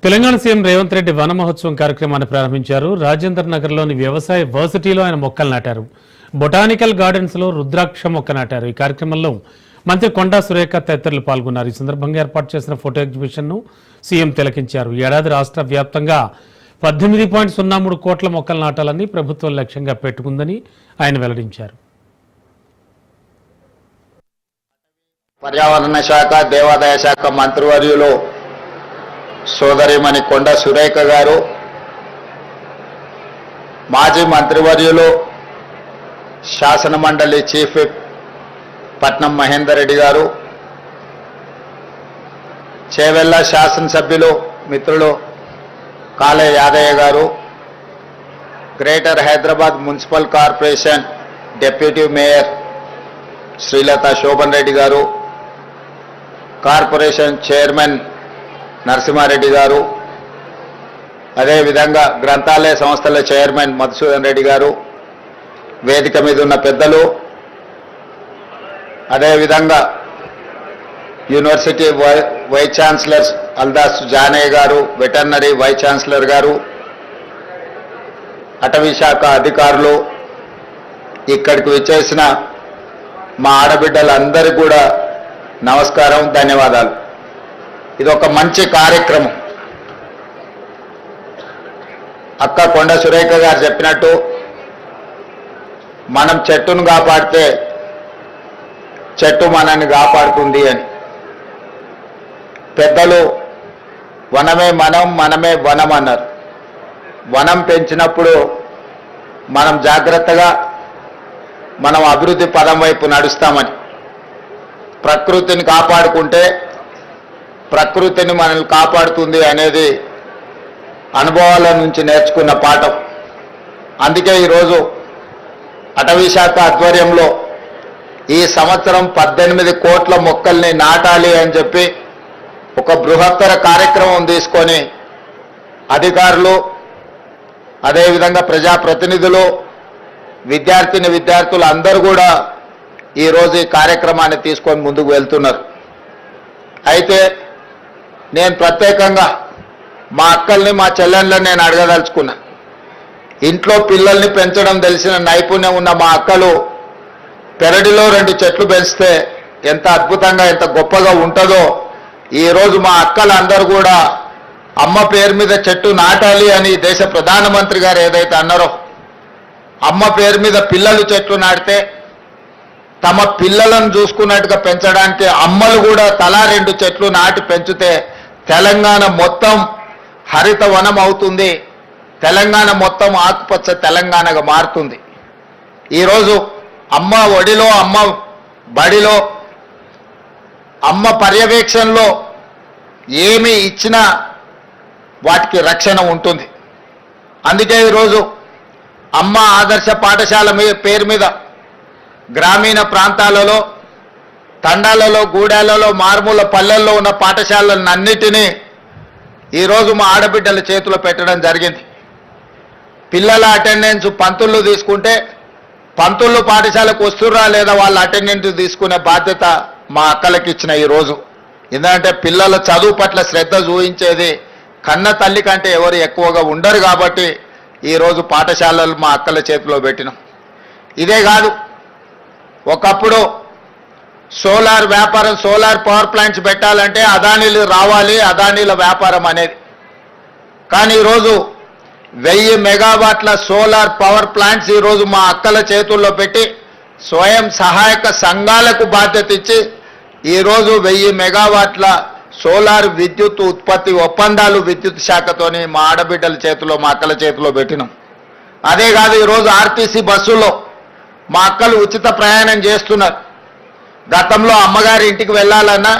Telangana CM Revanth Reddy వన మహోత్సవం కార్యక్రమాన్ని ప్రారంభించారు. రాజేంద్ర నగర్లోని వ్యవసాయ వర్సిటీలో ఆయన మొక్కలు నాటారు. బొటానికల్ గార్డెన్స్ లో రుద్రాక్ష మొక్క నాటారు. ఈ కార్యక్రమంలో మంత్రి కొండా సురేఖ తదితరులు పాల్గొన్నారు. ఈ సందర్భంగా ఏర్పాటు చేసిన ఫోటో ఎగ్జిబిషన్ ను సీఎం తిలకించారు. ఏడాది రాష్ట్ర వ్యాప్తంగా 18.03 కోట్ల మొక్కలు నాటాలని ప్రభుత్వం లక్ష్యంగా పెట్టుకుందని ఆయన వెల్లడించారు. పర్యావరణ శాఖ, దేవాదాయ శాఖ మంత్రివర్యులు సోదరిమణి కొండ సురేఖ గారు, మాజీ మంత్రివర్యులు శాసన మండలి చీఫ్ విప్ పట్నం మహేందర్ రెడ్డి గారు, చేవెళ్ళ శాసనసభ్యులు మిత్రులు కాలే యాదయ్య గారు, greater Hyderabad municipal corporation deputy mayor Srilatha Shobhan Reddy గారు, కార్పొరేషన్ చైర్మన్ నరసింహారెడ్డి గారు, అదేవిధంగా గ్రంథాలయ సంస్థల చైర్మన్ మధుసూదన్ రెడ్డి గారు, వేదిక మీద ఉన్న పెద్దలు, అదేవిధంగా university vice chancellor Aldas Janaiah గారు, వెటర్నరీ వైస్ ఛాన్సలర్ గారు, అటవీ శాఖ అధికారులు, ఇక్కడికి విచ్చేసిన మా ఆడబిడ్డలందరికీ కూడా నమస్కారం, ధన్యవాదాలు. ఇది ఒక మంచి కార్యక్రమం. అక్క కొండ సురేఖ గారు చెప్పినట్టు మనం చెట్టును కాపాడితే చెట్టు మనల్ని కాపాడుతుంది అని. పెద్దలు వనమే మనం, మనమే వనం అన్నారు. వనం పెంచినప్పుడు మనం జాగ్రత్తగా మనం అభివృద్ధి పదం వైపు నడుస్తామని. ప్రకృతిని కాపాడుకుంటే ప్రకృతిని మనల్ని కాపాడుతుంది అనేది అనుభవాల నుంచి నేర్చుకున్న పాఠం. అందుకే ఈరోజు అటవీ శాఖ ఆధ్వర్యంలో ఈ సంవత్సరం 18 కోట్ల మొక్కల్ని నాటాలి అని చెప్పి ఒక బృహత్తర కార్యక్రమం తీసుకొని అధికారులు, అదేవిధంగా ప్రజాప్రతినిధులు, విద్యార్థులు అందరూ కూడా ఈరోజు ఈ కార్యక్రమాన్ని తీసుకొని ముందుకు వెళ్తున్నారు. అయితే నేను ప్రత్యేకంగా మా అక్కల్ని, మా చెల్లెళ్ళని నేను అడగదలుచుకున్నా. ఇంట్లో పిల్లల్ని పెంచడం తెలిసిన నైపుణ్యం ఉన్న మా అక్కలు పెరడిలో 2 చెట్లు పెంచితే ఎంత అద్భుతంగా, ఎంత గొప్పగా ఉంటుందో ఈరోజు మా అక్కలందరూ కూడా అమ్మ పేరు మీద చెట్టు నాటాలి అని దేశ ప్రధానమంత్రి గారు ఏదైతే అన్నారో, అమ్మ పేరు మీద పిల్లలు చెట్లు నాటితే తమ పిల్లలను చూసుకున్నట్టుగా పెంచడానికి అమ్మలు కూడా తలా 2 చెట్లు నాటి పెంచితే తెలంగాణ మొత్తం హరిత వనం అవుతుంది. తెలంగాణ మొత్తం ఆకుపచ్చ తెలంగాణగా మారుతుంది. ఈరోజు అమ్మ ఒడిలో, అమ్మ బడిలో, అమ్మ పర్యవేక్షణలో ఏమి ఇచ్చినా వాటికి రక్షణ ఉంటుంది. అందుకే ఈరోజు అమ్మ ఆదర్శ పాఠశాల పేరు మీద గ్రామీణ ప్రాంతాలలో, తండాలలో, గూడాలలో, మారుమూల పల్లెల్లో ఉన్న పాఠశాలలన్నిటినీ ఈరోజు మా ఆడబిడ్డల చేతిలో పెట్టడం జరిగింది. పిల్లల అటెండెన్స్ పంతులు తీసుకుంటే పంతులు పాఠశాలకు వస్తుర్రా లేదా వాళ్ళ అటెండెన్స్ తీసుకునే బాధ్యత మా అక్కలకి ఇచ్చిన ఈరోజు. ఎందుకంటే పిల్లల చదువు పట్ల శ్రద్ధ చూపించేది కన్న తల్లి కంటే ఎవరు ఎక్కువగా ఉండరు కాబట్టి ఈరోజు పాఠశాలలు మా అక్కల చేతిలో పెట్టినాం. ఇదే కాదు, ఒకప్పుడు సోలార్ వ్యాపారం, సోలార్ పవర్ ప్లాంట్స్ పెట్టాలంటే అదానీలు రావాలి, అదానీల వ్యాపారం అనేది. కానీ ఈరోజు 1000 మెగావాట్ల సోలార్ పవర్ ప్లాంట్స్ ఈరోజు మా అక్కల చేతుల్లో పెట్టి స్వయం సహాయక సంఘాలకు బాధ్యత ఇచ్చి ఈరోజు 1000 మెగావాట్ల సోలార్ విద్యుత్ ఉత్పత్తి ఒప్పందాలు విద్యుత్ శాఖతోని మా ఆడబిడ్డల చేతిలో, మా అక్కల చేతిలో పెట్టినాం. అదే కాదు, ఈరోజు ఆర్టీసీ బస్సుల్లో మా అక్కలు ఉచిత ప్రయాణం చేస్తున్నారు. గతంలో అమ్మగారి ఇంటికి వెళ్ళాలన్నా,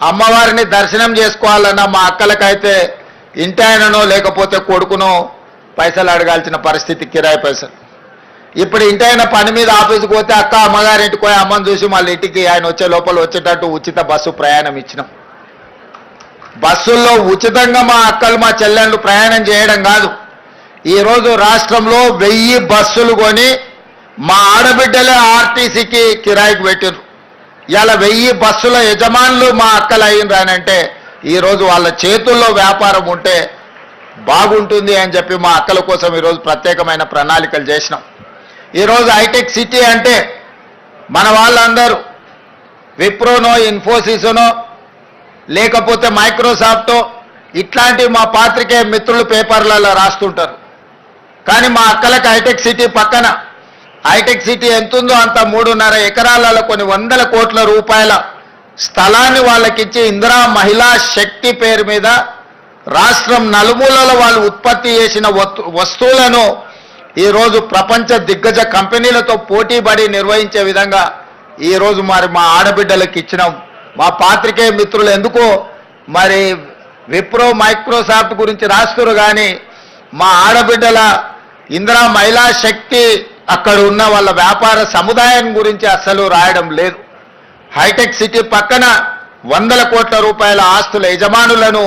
అమ్మవారిని దర్శనం చేసుకోవాలన్నా మా అక్కలకైతే ఇంటి ఆయననో లేకపోతే కొడుకునో పైసలు అడగాల్సిన పరిస్థితి, కిరాయి పైసలు. ఇప్పుడు ఇంటి ఆయన పని మీద ఆఫీస్కి పోతే అక్క అమ్మగారి ఇంటికి పోయి అమ్మని చూసి మళ్ళీ ఇంటికి ఆయన వచ్చే లోపల వచ్చేటట్టు ఉచిత బస్సు ప్రయాణం ఇచ్చినాం. బస్సుల్లో ఉచితంగా మా అక్కలు, మా చెల్లెళ్ళు ప్రయాణం చేయడం కాదు, ఈరోజు రాష్ట్రంలో 1000 బస్సులు కొని మా ఆడబిడ్డలే ఆర్టీసీకి కిరాయికి పెట్టారు. ఇలా 1000 బస్సుల యజమానులు మా అక్కలు అయ్యిండ్రానంటే ఈరోజు వాళ్ళ చేతుల్లో వ్యాపారం ఉంటే బాగుంటుంది అని చెప్పి మా అక్కల కోసం ఈరోజు ప్రత్యేకమైన ప్రణాళికలు చేసినాం. ఈరోజు హైటెక్ సిటీ అంటే మన వాళ్ళందరూ విప్రోనో, ఇన్ఫోసిస్నో, లేకపోతే మైక్రోసాఫ్టో ఇట్లాంటి మా పాత్రికేయ మిత్రులు పేపర్లలో రాస్తుంటారు. కానీ మా అక్కలకు హైటెక్ సిటీ పక్కన, హైటెక్ సిటీ ఎంతుందో అంత 3.5 ఎకరాలలో కొన్ని వందల కోట్ల రూపాయల స్థలాన్ని వాళ్ళకిచ్చి ఇందిరా మహిళా శక్తి పేరు మీద రాష్ట్రం నలుమూలలో వాళ్ళు ఉత్పత్తి చేసిన వస్తువులను ఈరోజు ప్రపంచ దిగ్గజ కంపెనీలతో పోటీపడి నిర్వహించే విధంగా ఈరోజు మరి మా ఆడబిడ్డలకు ఇచ్చినాం. మా పాత్రికేయ మిత్రులు ఎందుకో మరి విప్రో, మైక్రోసాఫ్ట్ గురించి రాస్తున్నారు, కానీ మా ఆడబిడ్డల ఇందిరా మహిళా శక్తి అక్కడ ఉన్న వాళ్ళ వ్యాపార సముదాయం గురించి అస్సలు రాయడం లేదు. హైటెక్ సిటీ పక్కన వందల కోట్ల రూపాయల ఆస్తుల యజమానులను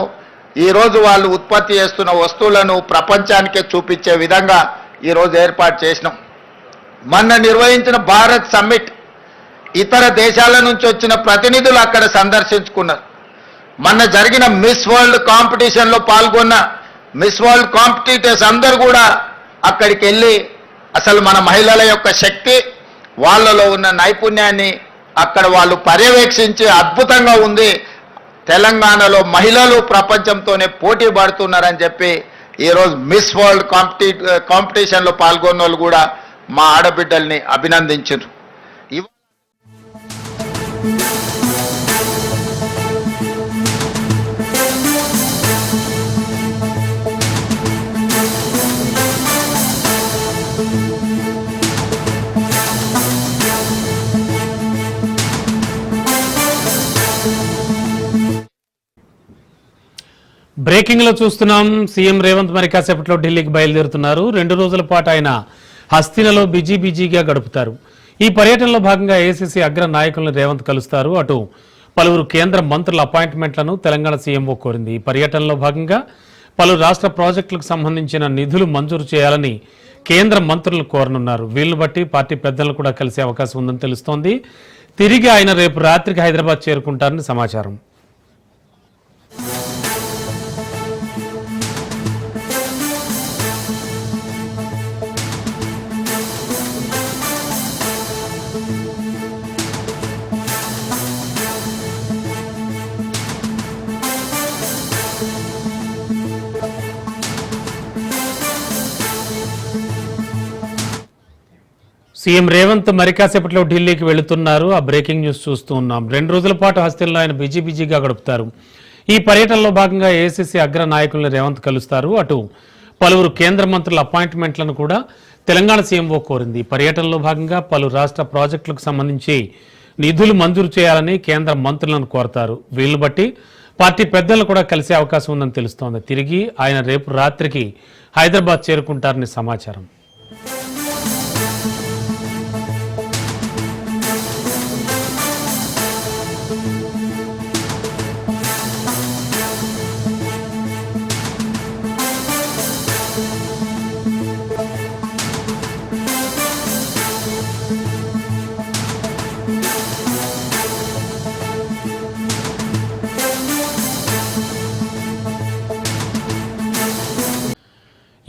ఈరోజు వాళ్ళు ఉత్పత్తి చేస్తున్న వస్తువులను ప్రపంచానికే చూపించే విధంగా ఈరోజు ఏర్పాటు చేసినాం. మొన్న నిర్వహించిన భారత్ సమ్మిట్ ఇతర దేశాల నుంచి వచ్చిన ప్రతినిధులు అక్కడ సందర్శించుకున్నారు. మొన్న జరిగిన మిస్ వరల్డ్ కాంపిటీషన్లో పాల్గొన్న మిస్ వరల్డ్ కాంపిటీటర్స్ అందరూ కూడా అక్కడికి వెళ్ళి అసలు మన మహిళల యొక్క శక్తి, వాళ్ళలో ఉన్న నైపుణ్యాన్ని అక్కడ వాళ్ళు పర్యవేక్షించి అద్భుతంగా ఉంది, తెలంగాణలో మహిళలు ప్రపంచంతోనే పోటీ పడుతున్నారని చెప్పి ఈరోజు మిస్ వరల్డ్ కాంపిటీషన్లో పాల్గొన్న వాళ్ళు కూడా మా ఆడబిడ్డల్ని అభినందించారు. బ్రేకింగ్ లో చూస్తున్నాం. సీఎం రేవంత్ మరి కాసేపట్లో ఢిల్లీకి బయలుదేరుతున్నారు. 2 రోజుల పాటు ఆయన హస్తినలో బిజీగా గడుపుతారు. ఈ పర్యటనలో భాగంగా ఏఐసీసీ అగ్ర నాయకులను రేవంత్ కలుస్తారు. అటు పలువురు కేంద్ర మంత్రుల అపాయింట్మెంట్లను తెలంగాణ సీఎంఓ కోరింది. ఈ పర్యటనలో భాగంగా పలు రాష్ట్ర ప్రాజెక్టులకు సంబంధించిన నిధులు మంజూరు చేయాలని కేంద్ర మంత్రులను కోరనున్నారు. వీళ్లను బట్టి పార్టీ పెద్దలను కూడా కలిసే అవకాశం ఉందని తెలుస్తోంది. తిరిగి ఆయన రేపు రాత్రికి హైదరాబాద్ చేరుకుంటారని సమాచారం. సీఎం రేవంత్ మరి కాసేపట్లో ఢిల్లీకి వెళుతున్నారు. ఆ బ్రేకింగ్ న్యూస్ చూస్తూ ఉన్నాం. 2 రోజుల పాటు హస్తినలో ఆయన బిజీగా గడుపుతారు. ఈ పర్యటనలో భాగంగా ఏఐసీసీ అగ్ర నాయకులను రేవంత్ కలుస్తారు. అటు పలువురు కేంద్ర మంత్రుల అపాయింట్మెంట్లను కూడా తెలంగాణ సీఎంఓ కోరింది. పర్యటనలో భాగంగా పలు రాష్ట్ర ప్రాజెక్టులకు సంబంధించి నిధులు మంజూరు చేయాలని కేంద్ర మంత్రులను కోరతారు. వీళ్ళని బట్టి పార్టీ పెద్దలను కూడా కలిసే అవకాశం ఉందని తెలుస్తోంది. తిరిగి ఆయన రేపు రాత్రికి హైదరాబాద్ చేరుకుంటారని సమాచారం.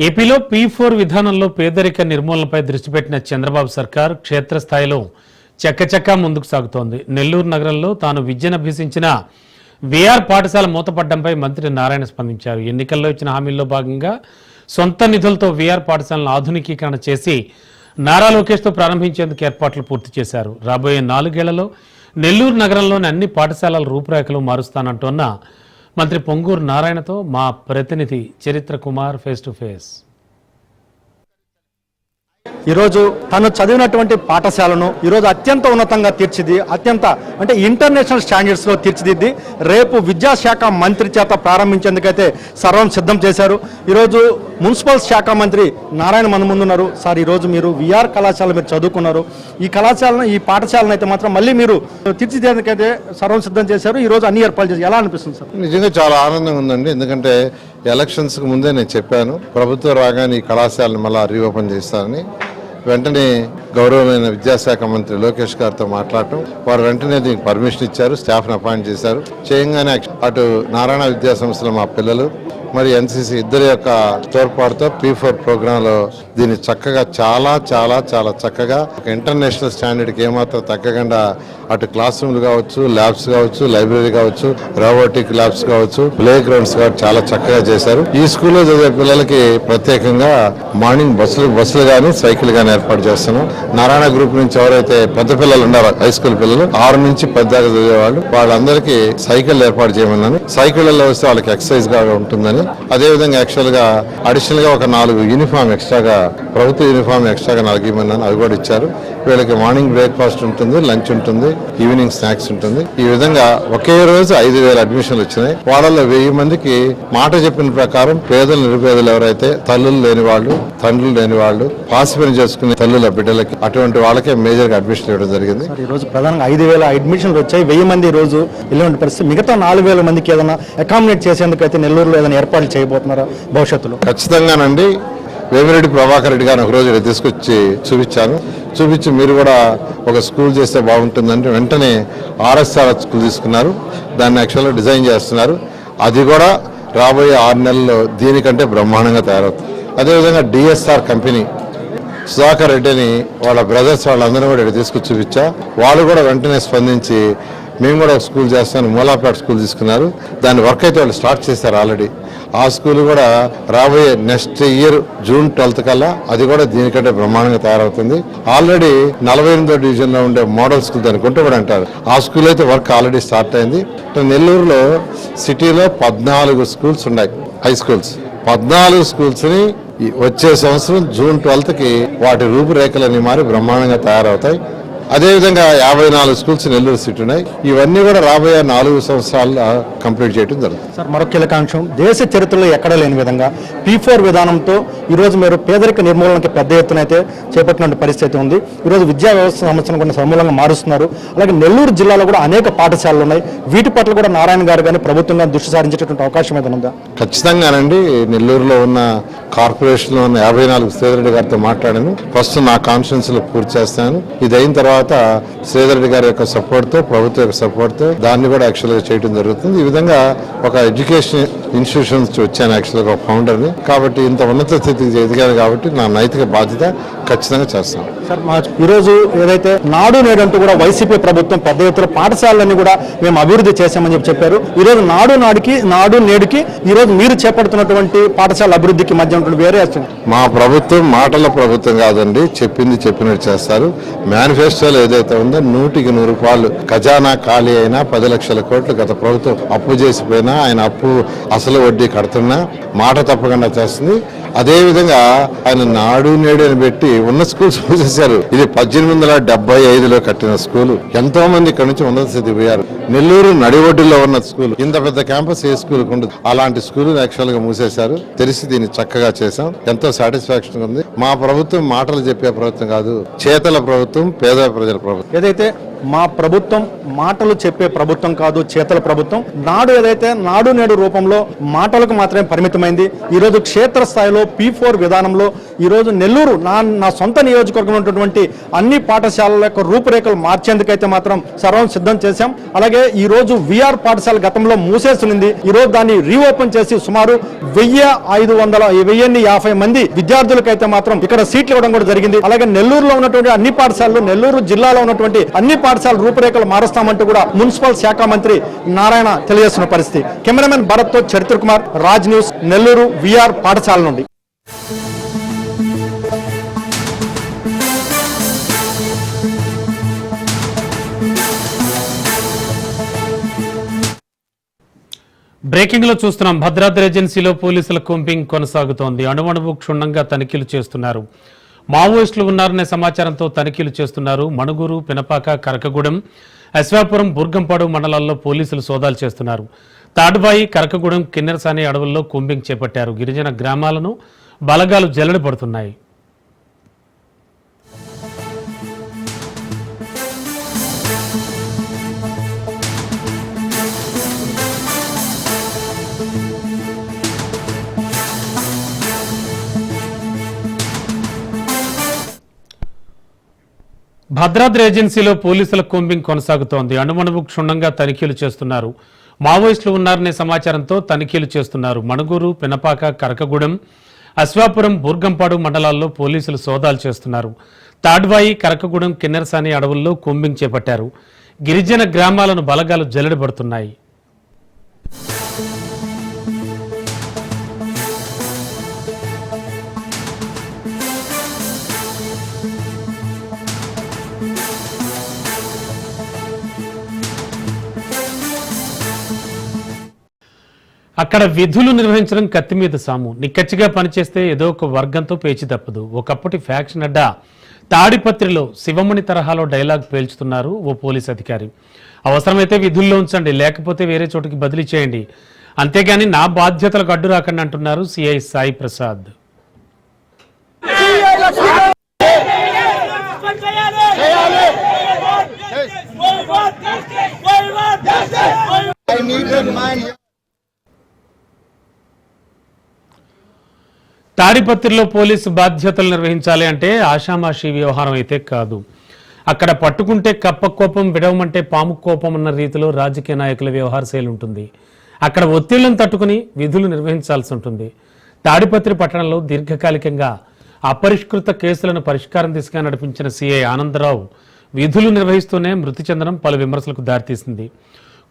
ఏపీలో P4 విధానంలో పేదరిక నిర్మూలనపై దృష్టి పెట్టిన చంద్రబాబు సర్కార్ క్షేత్రస్థాయిలో చక్కచక్కా ముందుకు సాగుతోంది. నెల్లూరు నగరంలో తాను విద్యనభ్యసించిన వీఆర్ పాఠశాల మూతపడ్డంపై మంత్రి నారాయణ స్పందించారు. ఎన్నికల్లో ఇచ్చిన హామీల్లో భాగంగా సొంత నిధులతో వీఆర్ పాఠశాలను ఆధునికీకరణ చేసి నారా లోకేష్తో ప్రారంభించేందుకు ఏర్పాట్లు పూర్తి చేశారు. రాబోయే 4 ఏళ్లలో నెల్లూరు నగరంలోని అన్ని పాఠశాలల రూపురేఖలు మారుస్తానంటోన్న మంత్రి పొంగూరు నారాయణతో మా ప్రతినిధి చరిత్ర కుమార్ ఫేస్ టు ఫేస్. ఈరోజు తను చదివినటువంటి పాఠశాలను ఈరోజు అత్యంత ఉన్నతంగా తీర్చిది, అత్యంత అంటే ఇంటర్నేషనల్ స్టాండర్డ్స్లో తీర్చిదిద్ది రేపు విద్యాశాఖ మంత్రి చేత ప్రారంభించేందుకైతే సర్వం సిద్ధం చేశారు. ఈరోజు మున్సిపల్ శాఖ మంత్రి నారాయణ మన ముందున్నారు. సార్, ఈరోజు మీరు విఆర్ కళాశాల మీరు చదువుకున్నారు. ఈ కళాశాలను, ఈ పాఠశాలను అయితే మాత్రం మళ్ళీ మీరు తీర్చిదిద్దేందుకైతే సర్వం సిద్ధం చేశారు. ఈరోజు అన్ని ఏర్పాట్లు చేసి ఎలా అనిపిస్తుంది సార్? నిజంగా చాలా ఆనందంగా ఉందండి. ఎందుకంటే ఎలక్షన్స్కి ముందే నేను చెప్పాను ప్రభుత్వం రాగానే ఈ కళాశాలను మళ్ళీ రీఓపెన్ చేస్తానని. వెంటనే గౌరవమైన విద్యాశాఖ మంత్రి లోకేష్ గారితో మాట్లాడటం, వారు వెంటనే దీనికి పర్మిషన్ ఇచ్చారు, స్టాఫ్ని అపాయింట్ చేశారు. చేయంగానే అటు నారాయణ విద్యా సంస్థలో మా పిల్లలు మరి ఎన్సీసీ ఇద్దరి యొక్క తోడ్పాటుతో P4 ప్రోగ్రాంలో దీన్ని చక్కగా చాలా చాలా చాలా చక్కగా ఒక ఇంటర్నేషనల్ స్టాండర్డ్కి ఏమాత్రం తగ్గకుండా అటు క్లాస్ రూమ్లు కావచ్చు, ల్యాబ్స్ కావచ్చు, లైబ్రరీ కావచ్చు, రోబోటిక్ ల్యాబ్స్ కావచ్చు, ప్లే గ్రౌండ్స్ కావచ్చు, చాలా చక్కగా చేశారు. ఈ స్కూల్లో చదివే పిల్లలకి ప్రత్యేకంగా మార్నింగ్ బస్సులు కానీ సైకిల్ కానీ ఏర్పాటు చేస్తున్నాం. నారాయణ గ్రూప్ నుంచి ఎవరైతే పెద్ద పిల్లలు ఉన్నారో హై స్కూల్ పిల్లలు 6 నుంచి 10 దాకా చదివేవాళ్ళు, వాళ్ళందరికీ సైకిల్ ఏర్పాటు చేయమన్నాను. సైకిళ్లలో వస్తే వాళ్ళకి ఎక్సర్సైజ్ గా ఉంటుందని, అదేవిధంగా యాక్చువల్ గా అడిషనల్ గా ఒక 4 యూనిఫామ్ ఎక్స్ట్రాగా, ప్రభుత్వ యూనిఫామ్ ఎక్స్ట్రాగా 4 ఇవ్వమన్నాను. అవి కూడా ఇచ్చారు. వీళ్ళకి మార్నింగ్ బ్రేక్ఫాస్ట్ ఉంటుంది, లంచ్ ఉంటుంది, ఈవినింగ్ స్నాక్స్ ఉంటుంది. ఈ విధంగా ఒకే రోజు 5,000 అడ్మిషన్లు వచ్చినాయి. వాళ్ళలో 1000 మందికి మాట చెప్పిన ప్రకారం పేదలు, నిరుపేదలు ఎవరైతే తల్లులు లేని వాళ్ళు, తండ్రులు లేని వాళ్ళు, పాసి పని చేసుకునే తల్లుల బిడ్డలకి అటువంటి వాళ్ళకే మేజర్ గా అడ్మిషన్ ఇవ్వడం జరిగింది. ఈ రోజు ప్రధానంగా 5,000 అడ్మిషన్లు వచ్చాయి. 1000 మంది ఈ రోజు వెళ్ళిన పరిస్థితి. మిగతా 4,000 మందికి ఏదైనా అకామిడేట్ చేసేందుకు అయితే నెల్లూరులో ఏదైనా ఏర్పాట్లు చేయబోతున్నారా భవిష్యత్తులో? ఖచ్చితంగానండి. వేమిరెడ్డి ప్రభాకర్ రెడ్డి గారిని ఒకరోజు ఇక్కడ తీసుకొచ్చి చూపించి మీరు కూడా ఒక స్కూల్ చేస్తే బాగుంటుందంటే వెంటనే RSR స్కూల్ తీసుకున్నారు. దాన్ని యాక్చువల్గా డిజైన్ చేస్తున్నారు. అది కూడా రాబోయే 6 నెలల్లో దీనికంటే బ్రహ్మాండంగా తయారవుతుంది. అదేవిధంగా DSR కంపెనీ సుధాకర్ రెడ్డిని వాళ్ళ బ్రదర్స్ వాళ్ళందరూ కూడా ఇక్కడ తీసుకొచ్చి చూపించా. వాళ్ళు కూడా వెంటనే స్పందించి మేము కూడా ఒక స్కూల్ చేస్తాను, మూలాపేట స్కూల్ తీసుకున్నారు. దాని వర్క్ అయితే వాళ్ళు స్టార్ట్ చేశారు ఆల్రెడీ. ఆ స్కూల్ కూడా రాబోయే నెక్స్ట్ ఇయర్ June 12th కల్లా అది కూడా దీనికంటే బ్రహ్మాండంగా తయారవుతుంది. ఆల్రెడీ 48వ డివిజన్లో ఉండే మోడల్ స్కూల్ దాన్ని గుంటబడి అంటారు. ఆ స్కూల్ అయితే వర్క్ ఆల్రెడీ స్టార్ట్ అయింది. నెల్లూరులో సిటీలో 14 స్కూల్స్ ఉన్నాయి, హై స్కూల్స్. 14 స్కూల్స్ని వచ్చే సంవత్సరం June 12th వాటి రూపురేఖలన్నీ మారి బ్రహ్మాండంగా తయారవుతాయి. అదేవిధంగా 54 స్కూల్స్ నెల్లూరు సిటీ ఉన్నాయి. ఇవన్నీ కూడా రాబోయే 4 సంవత్సరాల్లో కంప్లీట్ చేయడం జరుగుతుంది. సార్, మరొక కీలకాంశం, దేశ చరిత్రలో ఎక్కడ లేని విధంగా P4 విధానంతో ఈరోజు మీరు పేదరిక నిర్మూలనకి పెద్ద ఎత్తున అయితే చేపట్టిన పరిస్థితి ఉంది. ఈరోజు విద్యా వ్యవస్థ సమస్యను కూడా సమూలంగా మారుస్తున్నారు. అలాగే నెల్లూరు జిల్లాలో కూడా అనేక పాఠశాలలు ఉన్నాయి. వీటి పట్ల కూడా నారాయణ గారు కానీ ప్రభుత్వంగా దృష్టి సారించేటువంటి అవకాశం ఏదైనా ఉందా? ఖచ్చితంగానండి. నెల్లూరులో ఉన్న కార్పొరేషన్లో ఉన్న 54 శ్రీధర్ గారితో మాట్లాడాను. ఫస్ట్ నా కాన్ఫరెన్స్ లో పూర్తి చేస్తాను. ఇది అయిన తర్వాత శ్రీధర్ గారి యొక్క సపోర్ట్తో, ప్రభుత్వం యొక్క సపోర్ట్తో దాన్ని కూడా యాక్చువల్గా చేయడం జరుగుతుంది. ఈ విధంగా ఒక ఎడ్యుకేషన్ ఇన్స్టిట్యూషన్ నుంచి వచ్చాను యాక్చువల్గా ఒక ఫౌండర్ని. కాబట్టి ఇంత ఉన్నత స్థితికి ఎదిగాను కాబట్టి నా నైతిక బాధ్యత ఖచ్చితంగా చేస్తాను. సార్, ఈరోజు ఏదైతే నాడు నేడు అంటూ కూడా వైసీపీ ప్రభుత్వం పెద్ద ఎత్తున పాఠశాలన్నీ కూడా మేము అభివృద్ధి చేశామని చెప్పారు. ఈరోజు నాడు నేడుకి ఈరోజు మీరు చేపడుతున్నటువంటి పాఠశాల అభివృద్ధికి మధ్య వేరే మా ప్రభుత్వం మాటల ప్రభుత్వం కాదండి, చెప్పింది చెప్పినట్టు చేస్తారు. మేనిఫెస్టోలో ఏదైతే ఉందో 100కి 100 రూపాయలు ఖజానా ఖాళీ అయినా 10 లక్షల కోట్లు గత ప్రభుత్వం అప్పు చేసిపోయినా ఆయన అప్పు అసలు వడ్డీ కడుతున్నా మాట తప్పకుండా చేస్తుంది. అదేవిధంగా ఆయన నాడు నేడు అని పెట్టి ఉన్న స్కూల్స్ మూసేశారు. ఇది 1875లో కట్టిన స్కూలు. ఎంతో మంది ఇక్కడ నుంచి ఉన్నత స్థితి పోయారు. నెల్లూరు నడిఒడ్డులో ఉన్న స్కూల్, ఇంత పెద్ద క్యాంపస్ ఏ స్కూల్ ఉండదు. అలాంటి స్కూల్ యాక్చువల్ గా మూసేశారు. తెలిసి దీన్ని చక్కగా చేశాం. ఎంతో సాటిస్ఫాక్షన్ ఉంది. మా ప్రభుత్వం మాటలు చెప్పే ప్రభుత్వం కాదు, చేతల ప్రభుత్వం, పేద ప్రజల ప్రభుత్వం. ఏదైతే మా ప్రభుత్వం మాటలు చెప్పే ప్రభుత్వం కాదు, చేతల ప్రభుత్వం. ఏదైతే నాడు నేడు రూపంలో మాటలకు మాత్రమే పరిమితమైంది. ఈరోజు క్షేత్రస్థాయిలో P4 విధానంలో ఈరోజు నెల్లూరు నా సొంత నియోజకవర్గంలో ఉన్నటువంటి అన్ని పాఠశాలల యొక్క రూపురేఖలు మార్చేందుకైతే మాత్రం సర్వం సిద్ధం చేశాం. అలాగే ఈ రోజు VR పాఠశాల గతంలో మూసేస్తుంది. ఈ రోజు దాన్ని రీఓపెన్ చేసి సుమారు 1050 మంది విద్యార్థులకైతే మాత్రం ఇక్కడ సీట్లు ఇవ్వడం కూడా జరిగింది. అలాగే నెల్లూరులో ఉన్నటువంటి అన్ని పాఠశాలలు, నెల్లూరు జిల్లాలో ఉన్నటువంటి అన్ని పాఠశాల రూపురేఖలు మారుస్తామంటూ కూడా మున్సిపల్ శాఖ మంత్రి నారాయణ తెలియజేస్తున్న పరిస్థితి. కెమెరామెన్ భరత్ తో చరిత్ర కుమార్, రాజ్ న్యూస్, నెల్లూరు VR పాఠశాల నుండి. బ్రేకింగ్ లో చూస్తున్నాం. భద్రాద్రి ఏజెన్సీలో పోలీసుల కూంబింగ్ కొనసాగుతోంది. అణువణువు క్షుణ్ణంగా తనిఖీలు చేస్తున్నారు. మావోయిస్టులు ఉన్నారనే సమాచారంతో తనిఖీలు చేస్తున్నారు. మణుగూరు, పినపాక, కరకగూడెం, అశ్వాపురం, బుర్గంపాడు మండలాల్లో పోలీసులు సోదాలు చేస్తున్నారు. తాడుబాయి, కరకగూడెం, కిన్నెరసాని అడవుల్లో కూంబింగ్ చేపట్టారు. గిరిజన గ్రామాలను బలగాలు జల్లెడ పడుతున్నాయి. భద్రాద్రి ఏజెన్సీలో పోలీసుల కూంబింగ్ కొనసాగుతోంది. అణుమణువు క్షుణ్ణంగా తనిఖీలు చేస్తున్నారు. మావోయిస్టులు ఉన్నారనే సమాచారంతో తనిఖీలు చేస్తున్నారు. మణుగూరు, పినపాక, కరకగూడెం, అశ్వాపురం, బూర్గంపాడు మండలాల్లో పోలీసులు సోదాలు చేస్తున్నారు. తాడ్వాయి, కరకగూడెం, కిన్నెరసాని అడవుల్లో కూంబింగ్ చేపట్టారు. గిరిజన గ్రామాలను బలగాలు జల్లెడబడుతున్నాయి. అక్కడ విధులు నిర్వహించడం కత్తి మీద సాము. నిక్కచ్చిగా పనిచేస్తే ఏదో ఒక వర్గంతో పేచి తప్పదు. ఒకప్పటి ఫ్యాక్షన్ అడ్డా తాడిపత్రిలో శివమణి తరహాలో డైలాగ్ పేల్చుతున్నారు ఓ పోలీస్ అధికారి. అవసరమైతే విధుల్లో ఉంచండి, లేకపోతే వేరే చోటుకి బదిలీ చేయండి, అంతేగాని నా బాధ్యతలకు అడ్డు రాకండి అంటున్నారు సిఐ సాయి ప్రసాద్. తాడిపత్రిలో పోలీసు బాధ్యతలు నిర్వహించాలి అంటే ఆషామాషి వ్యవహారం అయితే కాదు. అక్కడ పట్టుకుంటే కప్ప కోపం, విడవమంటే పాము కోపం అన్న రీతిలో రాజకీయ నాయకుల వ్యవహార శైలి ఉంటుంది. అక్కడ ఒత్తిళ్లను తట్టుకుని విధులు నిర్వహించాల్సి ఉంటుంది. తాడిపత్రి పట్టణంలో దీర్ఘకాలికంగా అపరిష్కృత కేసులను పరిష్కారం దిశగా నడిపించిన సిఐ ఆనందరావు విధులు నిర్వహిస్తూనే మృతి చెందడం పలు విమర్శలకు దారితీసింది.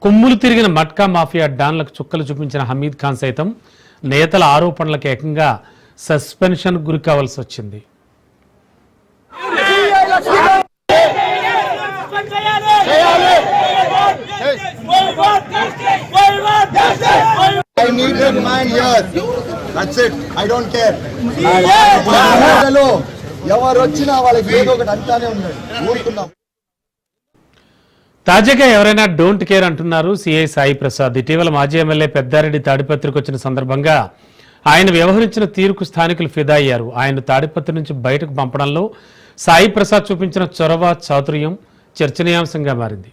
కొమ్ములు తిరిగిన మట్కా మాఫియా డాన్లకు చుక్కలు చూపించిన హమీద్ ఖాన్ సైతం నేతల ఆరోపణలకు ఏకంగా సస్పెన్షన్ గురి కావాల్సి వచ్చింది. ఎవరు వచ్చినా వాళ్ళకి ఏదో ఒకటి అంటానే ఉన్నాడు. ఊరుకున్నాం. తాజాగా ఎవరైనా డోంట్ కేర్ అంటున్నారు సిఐ సాయి ప్రసాద్. ఇటీవల మాజీ ఎమ్మెల్యే పెద్దారెడ్డి తాడిపత్రికి వచ్చిన సందర్భంగా ఆయన వ్యవహరించిన తీరుకు స్థానికులు ఫిదా అయ్యారు. ఆయన తాడిపత్రి నుంచి బయటకు పంపడంలో సాయి ప్రసాద్ చూపించిన చొరవ, చాతుర్యం చర్చనీయాంశంగా మారింది.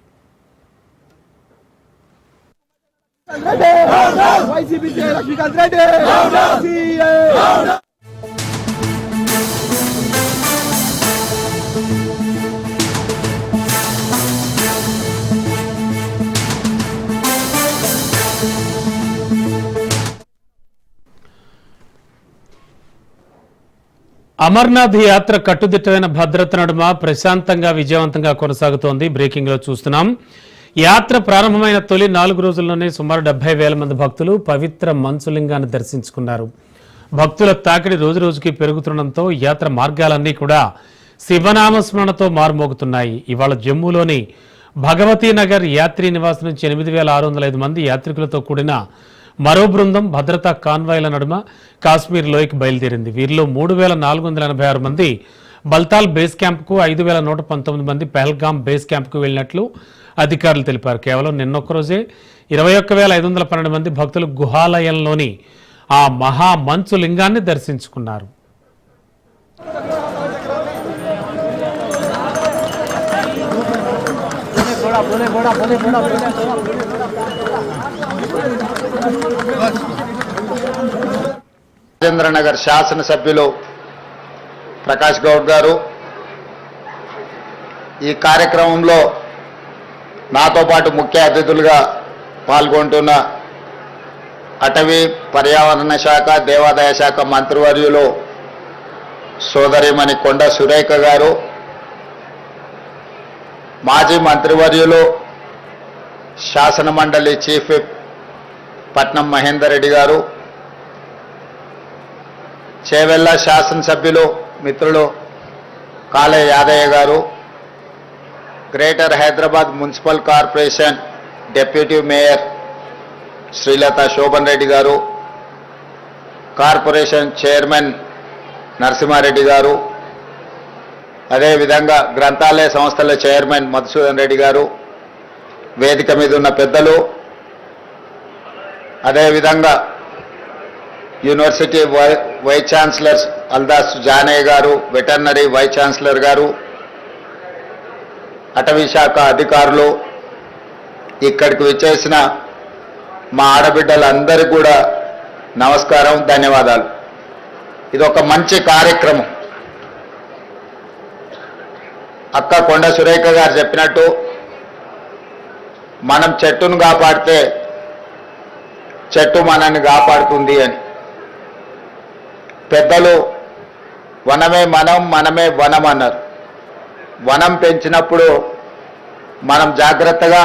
అమర్నాథ్ యాత్ర కట్టుదిట్టమైన భద్రత నడుమ ప్రశాంతంగా విజయవంతంగా కొనసాగుతోంది. బ్రేకింగ్ లో చూస్తున్నాం. యాత్ర ప్రారంభమైన తొలి 4 రోజుల్లోనే సుమారు 70,000 మంది భక్తులు పవిత్ర మంచులింగాన్ని దర్శించుకున్నారు. భక్తుల తాకిడి రోజు రోజుకి పెరుగుతుండటంతో యాత్ర మార్గాలన్నీ కూడా శివనామస్మరణతో మారుమోగుతున్నాయి. ఇవాళ జమ్మూలోని భగవతీ నగర్ యాత్రీ నివాస్ నుంచి 8,605 మంది యాత్రికులతో కూడిన మరో బృందం భద్రతా కాన్వాయ్ల నడుమ కాశ్మీర్ లోయకి బయలుదేరింది. వీరిలో 3,486 మంది బల్తాల్ బేస్ క్యాంప్కు, 5,119 మంది పహల్గామ్ బేస్ క్యాంప్కు వెళ్లినట్లు అధికారులు తెలిపారు. కేవలం నిన్నొక్కరోజే 21,512 మంది భక్తులు గుహాలయంలోని ఆ మహా మంచు లింగాన్ని దర్శించుకున్నారు. రాజేంద్రనగర్ శాసనసభ్యులు ప్రకాష్ గౌడ్ గారు ఈ కార్యక్రమంలో నాతో పాటు ముఖ్య అతిథులుగా పాల్గొంటున్న అటవీ పర్యావరణ శాఖ, దేవాదాయ శాఖ మంత్రివర్యులు సోదరిమణి కొండ సురేఖ గారు, మాజీ మంత్రివర్యులు శాసన మండలి చీఫ్ విప్ పట్నం మహేందర్ రెడ్డి గారు, చేవెళ్ళ శాసనసభ్యులు మిత్రులు కాలే యాదయ్య గారు, greater Hyderabad municipal corporation deputy mayor Srilatha Shobhan Reddy గారు, కార్పొరేషన్ చైర్మన్ నరసింహారెడ్డి గారు, అదేవిధంగా గ్రంథాలయ సంస్థల చైర్మన్ మధుసూదన్ రెడ్డి గారు, వేదిక మీద ఉన్న పెద్దలు, అదేవిధంగా university vice chancellor Aldas Janaiah గారు, వెటర్నరీ వైస్ ఛాన్సలర్ గారు, అటవీ శాఖ అధికారులు, ఇక్కడికి విచ్చేసిన మా ఆడబిడ్డలందరికీ కూడా నమస్కారం, ధన్యవాదాలు. ఇది ఒక మంచి కార్యక్రమం. అక్క కొండ సురేఖ గారు చెప్పినట్టు మనం చెట్టును కాపాడితే చెట్టు మనల్ని కాపాడుతుంది అని. పెద్దలు వనమే మనం, మనమే వనం అన్నారు. వనం పెంచినప్పుడు మనం జాగ్రత్తగా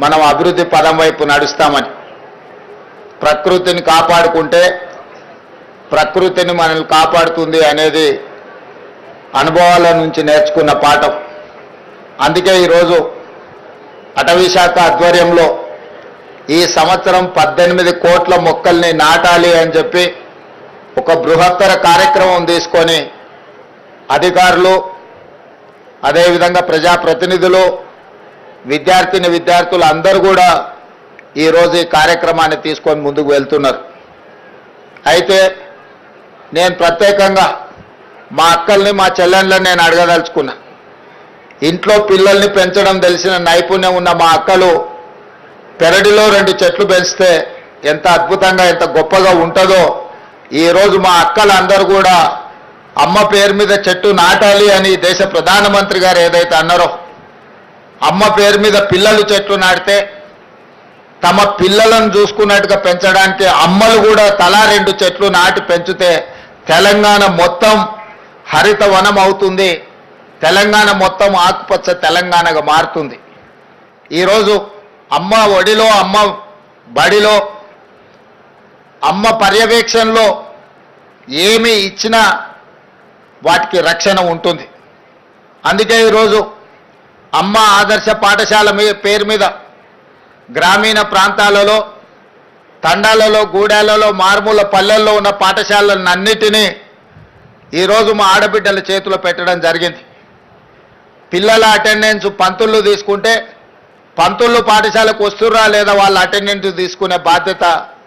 మనం అభివృద్ధి పదం వైపు నడుస్తామని. ప్రకృతిని కాపాడుకుంటే ప్రకృతిని మనల్ని కాపాడుతుంది అనేది అనుభవాల నుంచి నేర్చుకున్న పాఠం. అందుకే ఈరోజు అటవీ శాఖ ఆధ్వర్యంలో ఈ సంవత్సరం 18 కోట్ల మొక్కల్ని నాటాలి అని చెప్పి ఒక బృహత్తర కార్యక్రమం తీసుకొని అధికారులు, అదేవిధంగా ప్రజాప్రతినిధులు, విద్యార్థులు అందరూ కూడా ఈరోజు ఈ కార్యక్రమాన్ని తీసుకొని ముందుకు వెళ్తున్నారు. అయితే నేను ప్రత్యేకంగా మా అక్కల్ని, మా చెల్లెళ్ళని నేను అడగదలుచుకున్నా. ఇంట్లో పిల్లల్ని పెంచడం తెలిసిన నైపుణ్యం ఉన్న మా అక్కలు పెరడిలో 2 చెట్లు పెంచితే ఎంత అద్భుతంగా, ఎంత గొప్పగా ఉంటుందో ఈరోజు మా అక్కలందరూ కూడా అమ్మ పేరు మీద చెట్టు నాటాలి అని దేశ ప్రధానమంత్రి గారు ఏదైతే అన్నారో, అమ్మ పేరు మీద పిల్లలు చెట్లు నాటితే తమ పిల్లలను చూసుకున్నట్టుగా పెంచడానికి అమ్మలు కూడా తలా 2 చెట్లు నాటి పెంచితే తెలంగాణ మొత్తం హరిత వనం అవుతుంది, తెలంగాణ మొత్తం ఆకుపచ్చ తెలంగాణగా మారుతుంది. ఈరోజు అమ్మ ఒడిలో, అమ్మ బడిలో, అమ్మ పర్యవేక్షణలో ఏమి ఇచ్చినా వాటికి రక్షణ ఉంటుంది. అందుకే ఈరోజు అమ్మ ఆదర్శ పాఠశాల పేరు మీద గ్రామీణ ప్రాంతాలలో, తండాలలో, గూడాలలో, మారుమూల పల్లెల్లో ఉన్న పాఠశాలలన్నిటినీ ఈరోజు మా ఆడబిడ్డల చేతిలో పెట్టడం జరిగింది. పిల్లల అటెండెన్స్ పంతులు తీసుకుంటే పంతులు పాఠశాలకు వస్తుర్రా లేదా వాళ్ళ అటెండెన్స్ తీసుకునే బాధ్యత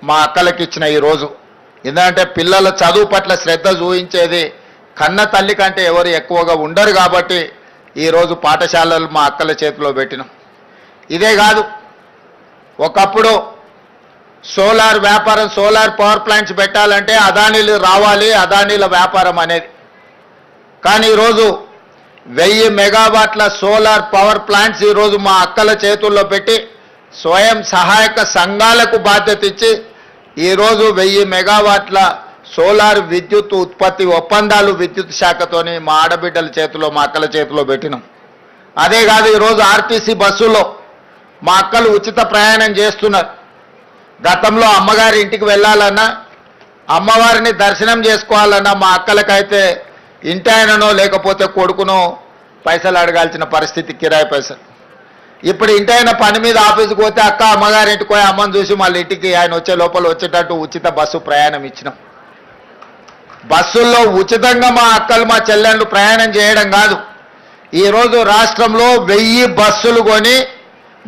మా అక్కలకి ఇచ్చిన ఈరోజు. ఎందుకంటే పిల్లల చదువు పట్ల శ్రద్ధ చూపించేది కన్న తల్లి కంటే ఎవరు ఎక్కువగా ఉండరు కాబట్టి ఈరోజు పాఠశాలలు మా అక్కల చేతిలో పెట్టినాం. ఇదే కాదు, ఒకప్పుడు సోలార్ వ్యాపారం, సోలార్ పవర్ ప్లాంట్స్ పెట్టాలంటే అదానీలు రావాలి, అదానీల వ్యాపారం అనేది. కానీ ఈరోజు 1000 మెగావాట్ల సోలార్ పవర్ ప్లాంట్స్ ఈరోజు మా అక్కల చేతుల్లో పెట్టి స్వయం సహాయక సంఘాలకు బాధ్యత ఇచ్చి ఈరోజు 1000 మెగావాట్ల సోలార్ విద్యుత్ ఉత్పత్తి ఒప్పందాలు విద్యుత్ శాఖతోని మా ఆడబిడ్డల చేతిలో, మా అక్కల చేతిలో పెట్టినాం. అదే కాదు, ఈరోజు ఆర్టీసీ బస్సులో మా అక్కలు ఉచిత ప్రయాణం చేస్తున్నారు. గతంలో అమ్మగారి ఇంటికి వెళ్ళాలన్నా, అమ్మవారిని దర్శనం చేసుకోవాలన్నా మా అక్కలకైతే ఇంటి ఆయననో లేకపోతే కొడుకునో పైసలు అడగాల్సిన పరిస్థితి, కిరాయి పైసలు. ఇప్పుడు ఇంటి ఆయన పని మీద ఆఫీస్కి పోతే అక్క అమ్మగారి ఇంటికి పోయి అమ్మని చూసి మళ్ళీ ఇంటికి ఆయన వచ్చే లోపల వచ్చేటట్టు ఉచిత బస్సు ప్రయాణం ఇచ్చినాం. బస్సుల్లో ఉచితంగా మా అక్కలు, మా చెల్లెళ్ళు ప్రయాణం చేయడం కాదు, ఈరోజు రాష్ట్రంలో 1000 బస్సులు కొని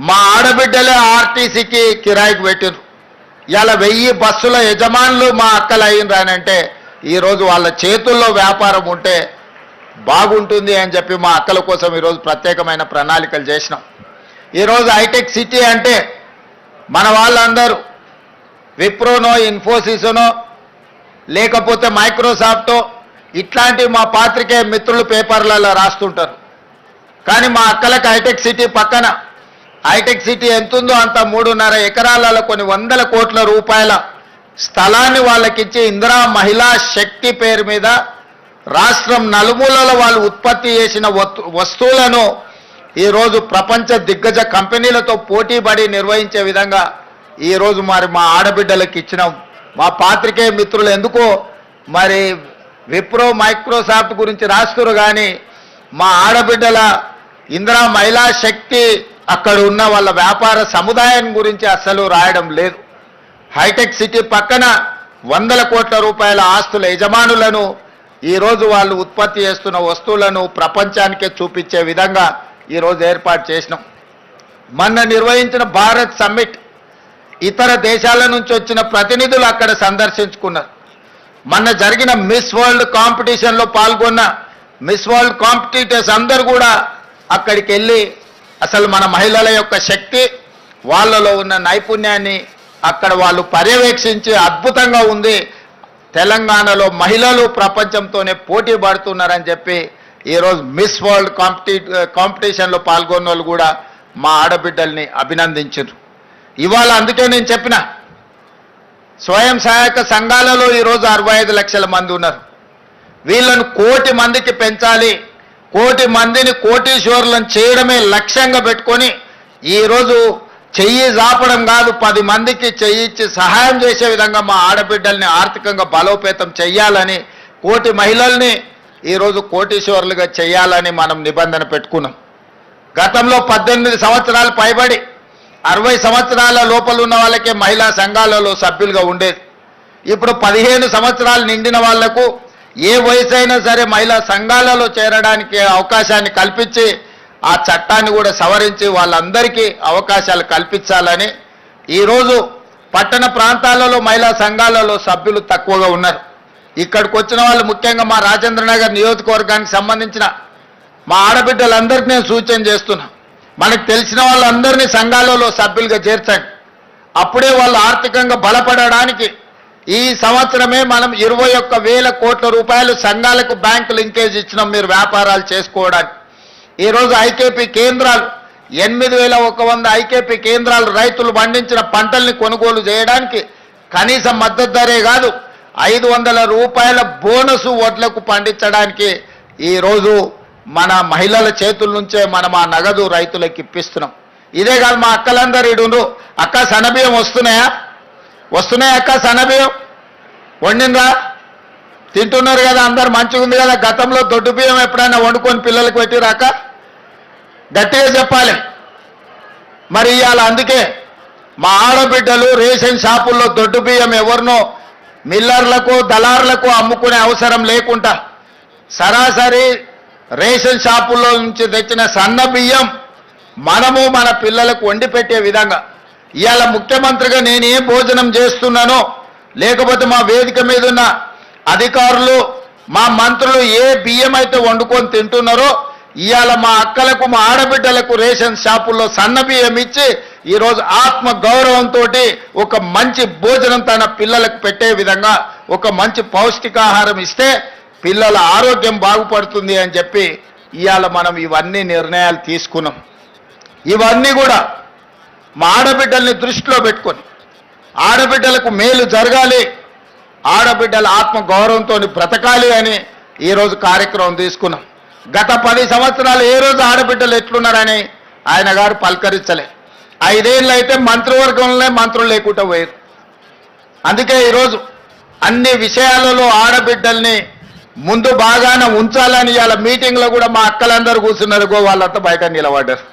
మా ఆడబిడ్డలే ఆర్టీసీకి కిరాయికి పెట్టిరు. ఇలా 1000 బస్సుల యజమానులు మా అక్కలు అయ్యిండ్రానంటే ఈరోజు వాళ్ళ చేతుల్లో వ్యాపారం ఉంటే బాగుంటుంది అని చెప్పి మా అక్కల కోసం ఈరోజు ప్రత్యేకమైన ప్రణాళికలు చేసినాం. ఈరోజు హైటెక్ సిటీ అంటే మన వాళ్ళందరూ విప్రోనో, ఇన్ఫోసిస్నో లేకపోతే మైక్రోసాఫ్టో ఇట్లాంటి మా పాత్రికేయ మిత్రులు పేపర్లలో రాస్తుంటారు. కానీ మా అక్కలకు హైటెక్ సిటీ పక్కన, హైటెక్ సిటీ ఎంతుందో అంత 3.5 ఎకరాలలో కొన్ని 100 కోట్ల రూపాయల స్థలాన్ని వాళ్ళకిచ్చి ఇందిరా మహిళా శక్తి పేరు మీద రాష్ట్రం నలుమూలలో వాళ్ళు ఉత్పత్తి చేసిన వస్తువులను ఈరోజు ప్రపంచ దిగ్గజ కంపెనీలతో పోటీపడి నిర్వహించే విధంగా ఈరోజు మరి మా ఆడబిడ్డలకు ఇచ్చినాం. మా పాత్రికేయ మిత్రులు ఎందుకో మరి విప్రో, మైక్రోసాఫ్ట్ గురించి రాస్తున్నారు, కానీ మా ఆడబిడ్డల ఇందిరా మహిళా శక్తి అక్కడ ఉన్న వాళ్ళ వ్యాపార సముదాయం గురించి అస్సలు రాయడం లేదు. హైటెక్ సిటీ పక్కన 100 కోట్ల రూపాయల ఆస్తుల యజమానులను ఈరోజు వాళ్ళు ఉత్పత్తి చేస్తున్న వస్తువులను ప్రపంచానికే చూపించే విధంగా ఈరోజు ఏర్పాటు చేసినాం. మొన్న నిర్వహించిన భారత్ సమ్మిట్ ఇతర దేశాల నుంచి వచ్చిన ప్రతినిధులు అక్కడ సందర్శించుకున్నారు. మొన్న జరిగిన మిస్ వరల్డ్ కాంపిటీషన్లో పాల్గొన్న మిస్ వరల్డ్ కాంపిటీటర్స్ అందరూ కూడా అక్కడికి వెళ్ళి అసలు మన మహిళల యొక్క శక్తి, వాళ్ళలో ఉన్న నైపుణ్యాన్ని అక్కడ వాళ్ళు పర్యవేక్షించి అద్భుతంగా ఉంది, తెలంగాణలో మహిళలు ప్రపంచంతోనే పోటీ పడుతున్నారని చెప్పి ఈరోజు మిస్ వరల్డ్ కాంపిటీషన్లో పాల్గొన్న వాళ్ళు కూడా మా ఆడబిడ్డల్ని అభినందించారు. ఇవాళ అందుకే నేను చెప్పిన స్వయం సహాయక సంఘాలలో ఈరోజు 65 లక్షల మంది ఉన్నారు. వీళ్ళను 1 కోటి మందికి పెంచాలి, 1 కోటి మందిని కోటీశ్వరులను చేయడమే లక్ష్యంగా పెట్టుకొని ఈరోజు చెయ్యి జాపడం కాదు, 10 మందికి చెయ్యిచ్చి సహాయం చేసే విధంగా మా ఆడబిడ్డల్ని ఆర్థికంగా బలోపేతం చెయ్యాలని, 1 కోటి మహిళల్ని ఈరోజు కోటీశ్వరులుగా చేయాలని మనం నిబంధన పెట్టుకున్నాం. గతంలో 18 సంవత్సరాలు పైబడి 60 సంవత్సరాల లోపల ఉన్న వాళ్ళకే మహిళా సంఘాలలో సభ్యులుగా ఉండేది. ఇప్పుడు 15 సంవత్సరాలు నిండిన వాళ్లకు ఏ వయసు అయినా సరే మహిళా సంఘాలలో చేరడానికి అవకాశాన్ని కల్పించి ఆ చట్టాన్ని కూడా సవరించి వాళ్ళందరికీ అవకాశాలు కల్పించాలని ఈరోజు పట్టణ ప్రాంతాలలో మహిళా సంఘాలలో సభ్యులు తక్కువగా ఉన్నారు. ఇక్కడికి వచ్చిన వాళ్ళు ముఖ్యంగా మా రాజేంద్రనగర్ నియోజకవర్గానికి సంబంధించిన మా ఆడబిడ్డలందరికీ నేను సూచన చేస్తున్నా, మనకు తెలిసిన వాళ్ళందరినీ సంఘాలలో సభ్యులుగా చేర్చండి. అప్పుడే వాళ్ళు ఆర్థికంగా బలపడడానికి ఈ సంవత్సరమే మనం 21,000 కోట్ల రూపాయలు సంఘాలకు బ్యాంకు లింకేజ్ ఇచ్చినాం మీరు వ్యాపారాలు చేసుకోవడానికి. ఈరోజు ఐకేపీ కేంద్రాలు 8,100 ఐకేపీ కేంద్రాలు రైతులు పండించిన పంటల్ని కొనుగోలు చేయడానికి కనీస మద్దతు ధరే కాదు 500 రూపాయల బోనసు వడ్లకు పండించడానికి ఈరోజు మన మహిళల చేతుల నుంచే మనం ఆ నగదు రైతులకు ఇప్పిస్తున్నాం. ఇదే కాదు మా అక్కలందరూ ఇడుండ్రు, అక్క సన్నబియ్యం వస్తున్నాయా అక్క సన్నబియ్యం వండినరా తింటున్నారు కదా, అందరు మంచిగా ఉంది కదా. గతంలో దొడ్డు బియ్యం ఎప్పుడైనా వండుకొని పిల్లలకు పెట్టిరాక గట్టిగా చెప్పాలి. మరి ఇవాళ అందుకే మా ఆడబిడ్డలు రేషన్ షాపుల్లో దొడ్డు బియ్యం ఎవరినో మిల్లర్లకు దళారులకు అమ్ముకునే అవసరం లేకుండా సరాసరి రేషన్ షాపుల్లో నుంచి తెచ్చిన సన్న బియ్యం మనము మన పిల్లలకు వండి పెట్టే విధంగా ఇవాళ ముఖ్యమంత్రిగా నేను ఏ భోజనం చేస్తున్నానో, లేకపోతే మా వేదిక మీద ఉన్న అధికారులు మా మంత్రులు ఏ బియ్యం అయితే వండుకొని తింటున్నారో ఇవాళ మా అక్కలకు మా ఆడబిడ్డలకు రేషన్ షాపుల్లో సన్న బియ్యం ఇచ్చి ఈరోజు ఆత్మ గౌరవంతో ఒక మంచి భోజనం తన పిల్లలకు పెట్టే విధంగా ఒక మంచి పౌష్టికాహారం ఇస్తే పిల్లల ఆరోగ్యం బాగుపడుతుంది అని చెప్పి ఇవాళ మనం ఇవన్నీ నిర్ణయాలు తీసుకున్నాం. ఇవన్నీ కూడా మా ఆడబిడ్డల్ని దృష్టిలో పెట్టుకొని ఆడబిడ్డలకు మేలు జరగాలి, ఆడబిడ్డల ఆత్మ గౌరవంతో బ్రతకాలి అని ఈరోజు కార్యక్రమం తీసుకున్నాం. గత 10 సంవత్సరాలు ఏ రోజు ఆడబిడ్డలు ఎట్లున్నారని ఆయన గారు పలకరించలే. 5 ఏళ్ళు అయితే మంత్రివర్గంలోనే మంత్రులు లేకుండా పోయారు. అందుకే ఈరోజు అన్ని విషయాలలో ఆడబిడ్డల్ని ముందు బాగానే ఉంచాలని ఇవాళ మీటింగ్లో కూడా మా అక్కలందరూ కూర్చున్నారు, వాళ్ళంతా బయట నిలబడ్డారు.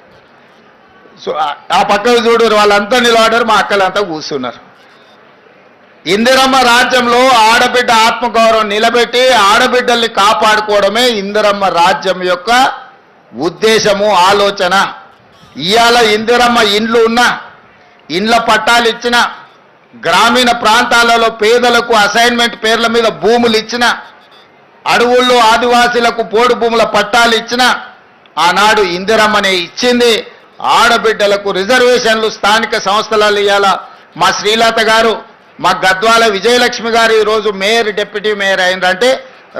సో ఆ పక్కకు చూడు వాళ్ళంతా నిలబడ్డారు, మా అక్కలంతా కూర్చున్నారు. ఇందిరమ్మ రాజ్యంలో ఆడబిడ్డ ఆత్మగౌరవం నిలబెట్టి ఆడబిడ్డల్ని కాపాడుకోవడమే ఇందిరమ్మ రాజ్యం యొక్క ఉద్దేశము, ఆలోచన. ఇవాళ ఇందిరమ్మ ఇండ్లు ఉన్నా, ఇండ్ల పట్టాలు ఇచ్చిన, గ్రామీణ ప్రాంతాలలో పేదలకు అసైన్మెంట్ పేర్ల మీద భూములు ఇచ్చిన, అడవుల్లో ఆదివాసీలకు పోడు భూముల పట్టాలు ఇచ్చిన, ఆనాడు ఇందిరమ్మనే ఇచ్చింది. ఆడబిడ్డలకు రిజర్వేషన్లు స్థానిక సంస్థలలో ఇవాళ మా శ్రీలత గారు, మా గద్వాల విజయలక్ష్మి గారు ఈరోజు mayor deputy mayor అయినారంటే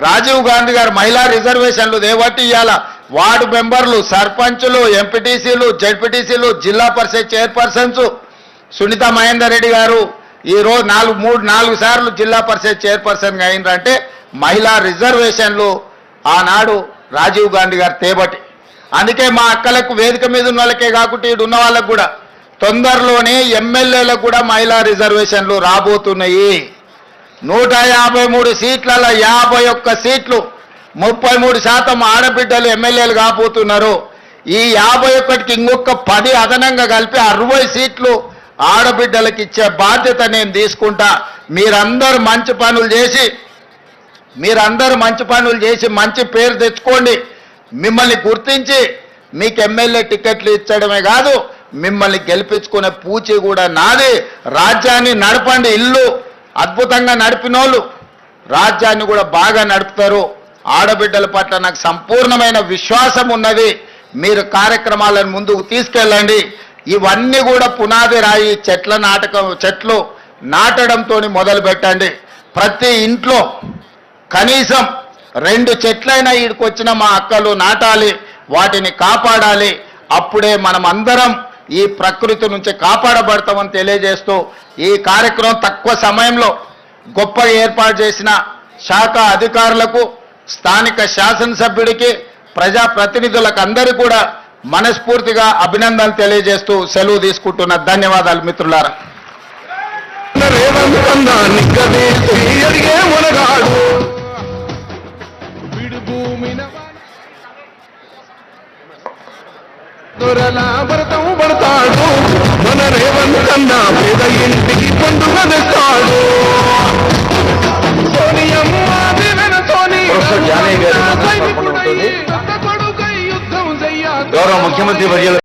Rajiv Gandhi గారు మహిళా రిజర్వేషన్లు దేవట్టి ఇవాళ వార్డు మెంబర్లు, సర్పంచులు, ఎంపీటీసీలు, జెడ్పీటీసీలు, జిల్లా పరిషత్ చైర్పర్సన్స్ సునీత మహేందర్ రెడ్డి గారు ఈరోజు 4 సార్లు జిల్లా పరిషత్ చైర్పర్సన్గా అయినారంటే మహిళా రిజర్వేషన్లు ఆనాడు రాజీవ్ గాంధీ గారు తేబట్టి. అందుకే మా అక్కలకు వేదిక మీద ఉన్న వాళ్ళకే కాకుండా ఇటు ఉన్న వాళ్ళకు కూడా తొందరలోనే ఎమ్మెల్యేలకు కూడా మహిళా రిజర్వేషన్లు రాబోతున్నాయి. 153 సీట్లలో 51 సీట్లు 33% ఆడబిడ్డలు ఎమ్మెల్యేలు కాబోతున్నారు. ఈ 51కి ఇంకొక 10 అదనంగా కలిపి 60 సీట్లు ఆడబిడ్డలకు ఇచ్చే బాధ్యత నేను తీసుకుంటా. మీరందరూ మంచి పనులు చేసి మంచి పేరు తెచ్చుకోండి. మిమ్మల్ని గుర్తించి మీకు ఎమ్మెల్యే టికెట్లు ఇచ్చడమే కాదు, మిమ్మల్ని గెలిపించుకునే పూచి కూడా నాది. రాజ్యాన్ని నడపండి. ఇల్లు అద్భుతంగా నడిపినోళ్ళు రాజ్యాన్ని కూడా బాగా నడుపుతారు. ఆడబిడ్డల పట్ల నాకు సంపూర్ణమైన విశ్వాసం ఉన్నది. మీరు కార్యక్రమాలను ముందుకు తీసుకెళ్ళండి. ఇవన్నీ కూడా పునాది రాయి చెట్లు నాటడంతో మొదలు పెట్టండి. ప్రతి ఇంట్లో కనీసం 2 చెట్లైనా ఈడికి వచ్చిన మా అక్కలు నాటాలి, వాటిని కాపాడాలి. అప్పుడే మనం అందరం ఈ ప్రకృతి నుంచి కాపాడబడతామని తెలియజేస్తూ ఈ కార్యక్రమం తక్కువ సమయంలో గొప్పగా ఏర్పాటు చేసిన శాఖ అధికారులకు, స్థానిక శాసనసభ్యుడికి, ప్రజాప్రతినిధులకు అందరికీ కూడా మనస్ఫూర్తిగా అభినందనలు తెలియజేస్తూ సెలవు తీసుకుంటున్న. ధన్యవాదాలు మిత్రులారా. భరతం పడతాడు మన రేవంతన్నా పేద ఇంటికి పండుగ తెస్తాడు. గౌరవ ముఖ్యమంత్రి వర్యులు